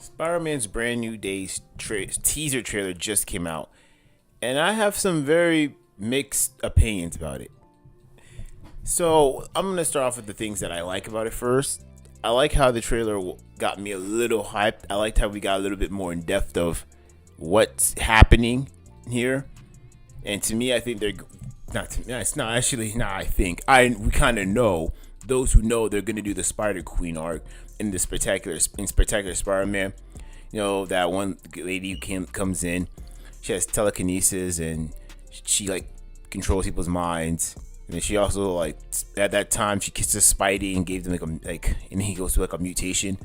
Spider-Man's brand new days teaser trailer just came out, and I have some very mixed opinions about it. So I'm gonna start off with the things that I like about it first. I like how the trailer got me a little hyped. I liked how we got a little bit more in depth of what's happening here, and to me, I think they're not. To me, it's not actually. Not. I think we kind of know. Those who know they're gonna do the Spider Queen arc in the spectacular Spider-Man. You know that one lady who comes in. She has telekinesis and she like controls people's minds. And then she also like at that time she kisses Spidey and gave them and he goes through like a mutation.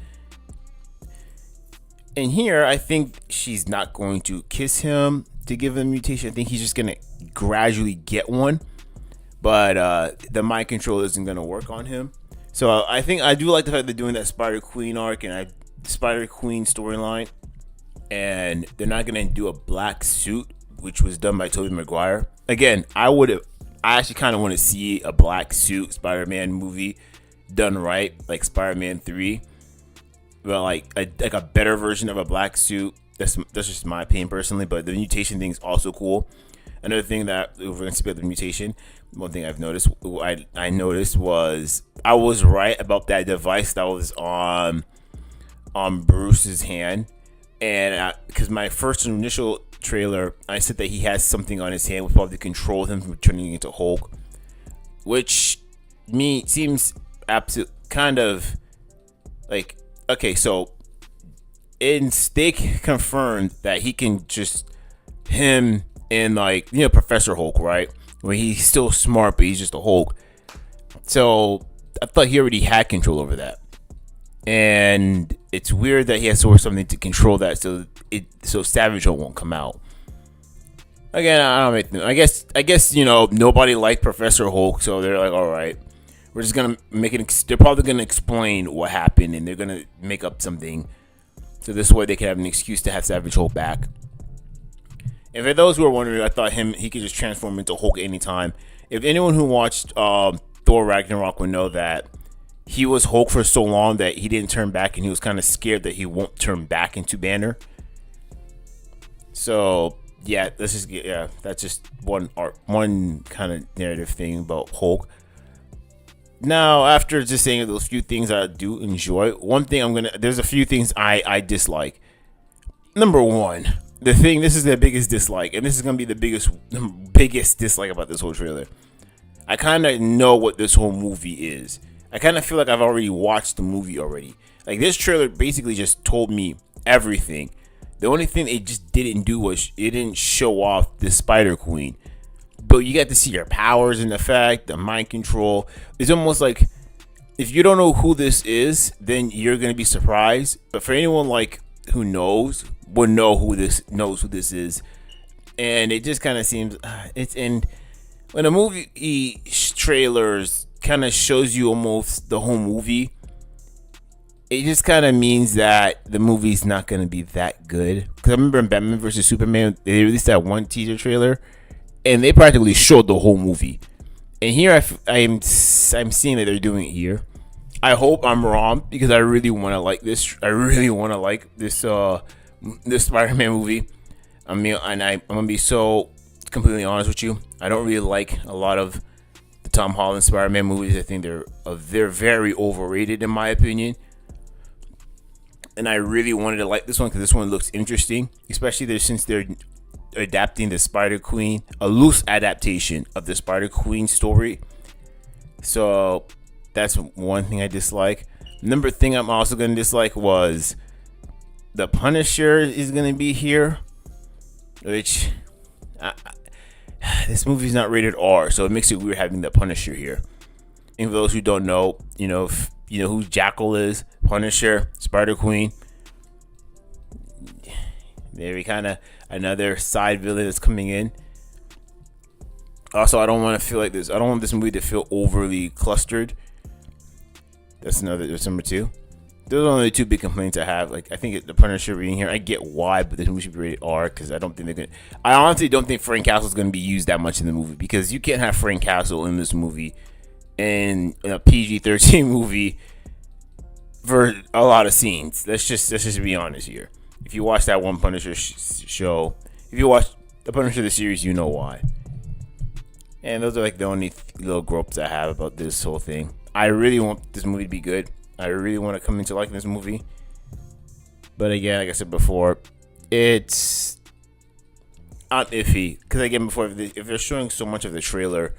And here I think she's not going to kiss him to give him a mutation. I think he's just gonna gradually get one. But the mind control isn't gonna work on him. So I think I do like the fact they're doing that Spider Queen arc and Spider Queen storyline, and they're not gonna do a black suit, which was done by Tobey Maguire. Again, I actually kind of want to see a black suit Spider-Man movie done right, like Spider-Man 3, but like a better version of a black suit. That's just my opinion personally. But the mutation thing is also cool. Another thing that we're going to speak about the mutation. One thing I noticed was I was right about that device that was on Bruce's hand, and because my first initial trailer, I said that he has something on his hand which probably control him from turning into Hulk, which me seems absolute kind of like okay. So they confirmed that he can just him and Professor Hulk, right? Where he's still smart, but he's just a Hulk. So I thought he already had control over that, and it's weird that he has to work something to control that, so Savage Hulk won't come out. Again, I guess nobody liked Professor Hulk, so they're like, all right, we're just gonna make it. They're probably gonna explain what happened, and they're gonna make up something, so this way they can have an excuse to have Savage Hulk back. And for those who are wondering, I thought he could just transform into Hulk anytime. If anyone who watched Thor Ragnarok would know that he was Hulk for so long that he didn't turn back, and he was kind of scared that he won't turn back into Banner. So yeah, that's just one kind of narrative thing about Hulk. Now, after just saying those few things I do enjoy, there's a few things I dislike. Number one. This is the biggest dislike, and this is gonna be the biggest dislike about this whole trailer. I kind of know what this whole movie is. I kind of feel like I've already watched the movie already. Like, this trailer basically just told me everything. The only thing it just didn't do was it didn't show off the Spider Queen, but you got to see her powers and the mind control. It's almost like if you don't know who this is, then you're gonna be surprised. But for anyone who would know who this is, and it just kind of seems when a movie trailers kind of shows you almost the whole movie, it just kind of means that the movie's not going to be that good. Because I remember in Batman vs Superman, they released that one teaser trailer, and they practically showed the whole movie. And here I'm seeing that they're doing it here. I hope I'm wrong, because I really want to like this. I really want to like this Spider-Man movie. I mean, and I'm gonna be so completely honest with you. I don't really like a lot of the Tom Holland Spider-Man movies. I think they're very overrated in my opinion. And I really wanted to like this one because this one looks interesting, especially since they're adapting the Spider Queen, a loose adaptation of the Spider Queen story. So that's one thing I dislike. Number thing I'm also gonna dislike was the Punisher is gonna be here, which this movie's not rated R, so it makes it weird having the Punisher here. And for those who don't know, you know who Jackal is, Punisher, Spider Queen. Very kind of another side villain that's coming in. Also, I don't want to feel like this. I don't want this movie to feel overly clustered. That's number two. Those are only the two big complaints I have. Like, I think the Punisher being here, I get why, but this movie should be rated R because I honestly don't think Frank Castle is going to be used that much in the movie, because you can't have Frank Castle in this movie in a PG-13 movie for a lot of scenes. Let's just be honest here. If you watch that one Punisher show, if you watch the Punisher the series, you know why. And those are like the only little gropes I have about this whole thing. I really want this movie to be good. I really want to come into liking this movie. But again, like I said before, I'm iffy because again, before if they're showing so much of the trailer,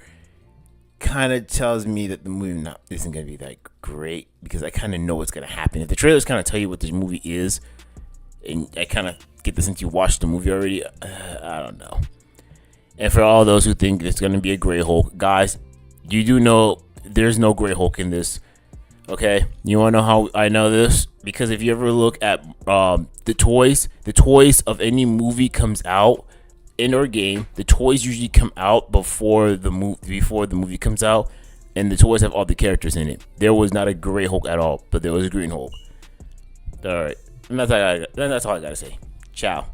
kind of tells me that the movie isn't gonna be that great because I kind of know what's gonna happen. If the trailers kind of tell you what this movie is, and I kind of get the sense you watched the movie already, I don't know. And for all those who think it's gonna be a Gray Hulk, guys, you do know there's no Gray Hulk in this. Okay, you wanna know how I know this? Because if you ever look at the toys of any movie comes out in or game, the toys usually come out before the movie comes out, and the toys have all the characters in it. There was not a Gray Hulk at all, but there was a Green Hulk. All right, and that's all I gotta say. Ciao.